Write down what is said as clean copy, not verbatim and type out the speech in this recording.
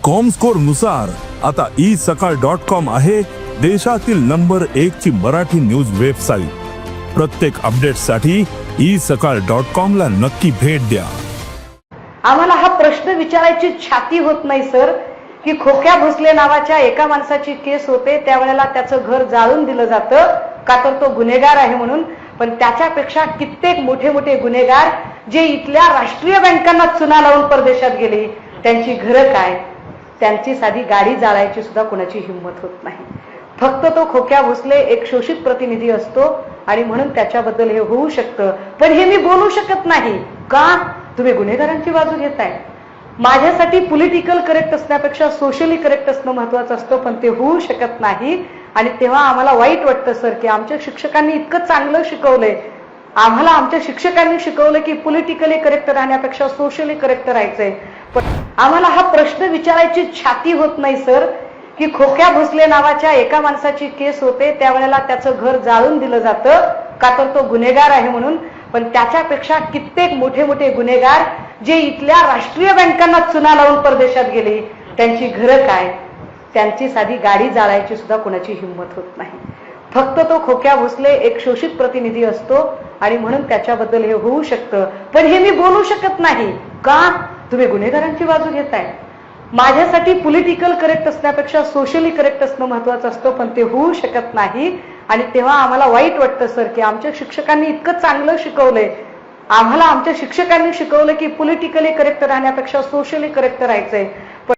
Comscore नुसार आता isakal.com आहे देशातील नंबर 1 ची मराठी न्यूज वेबसाईट। प्रत्येक अपडेटसाठी isakal.com ला नक्की भेट द्या। आम्हाला हा प्रश्न विचारायची छाती होत नाही सर की खोक्या भोसले नावाच्या एका माणसाची केस होते त्यावेळेला त्याचं घर जाळून दिलं जातं का तर तो गुन्हेगार आहे म्हणून, पण त्याच्यापेक्षा कित्येक मोठे मोठे गुन्हेगार जे इथल्या राष्ट्रीय बँकांना चुना लावून परदेशात गेले त्यांची घरं काय, त्यांची साधी गाडी जाळायची सुद्धा कोणाची हिंमत होत नाही। फक्त तो खोक्या भोसले एक शोषित प्रतिनिधी असतो आणि म्हणून त्याच्याबद्दल हे होऊ शकतं, पण हे मी बोलू शकत नाही का तुम्ही गुन्हेगारांची बाजू घेताय। माझ्यासाठी पॉलिटिकल करेक्ट असण्यापेक्षा सोशली करेक्ट असणं महत्वाचं असतं, पण ते होऊ शकत नाही। आणि तेव्हा आम्हाला वाईट वाटतं सर की आमच्या शिक्षकांनी इतकं चांगलं शिकवलंय, आम्हाला आमच्या शिक्षकांनी शिकवलं की पॉलिटिकली करेक्ट राहण्यापेक्षा सोशली करेक्ट राहायचंय, पण आम्हाला हा प्रश्न विचारायची छाती होत नाही सर की खोक्या भोसले नावाच्या एका माणसाची केस होते त्यावेळेला त्याचं घर जाळून दिलं जातं का तर तो गुन्हेगार आहे म्हणून, पण त्याच्यापेक्षा कित्येक मोठे मोठे गुन्हेगार जे इथल्या राष्ट्रीय बँकांना चुना लावून परदेशात गेले त्यांची घरं काय, त्यांची साधी गाडी जाळायची सुद्धा कोणाची हिंमत होत नाही। फक्त तो खोक्या भोसले एक शोषित प्रतिनिधी असतो आणि म्हणून त्याच्याबद्दल हे होऊ शकतं, पण हे मी बोलू शकत नाही का तुम्ही गुन्हेगारांची बाजू घेताय। माझ्यासाठी पॉलिटिकल करेक्ट असण्यापेक्षा सोशली करेक्ट असणं महत्वाचं असतं, पण ते होऊ शकत नाही। आणि तेव्हा आम्हाला वाईट वाटतं सर की आमच्या शिक्षकांनी इतकं चांगलं शिकवलंय, आम्हाला आमच्या शिक्षकांनी शिकवलं की पॉलिटिकली करेक्ट राहण्यापेक्षा सोशली करेक्ट राहायचंय, पण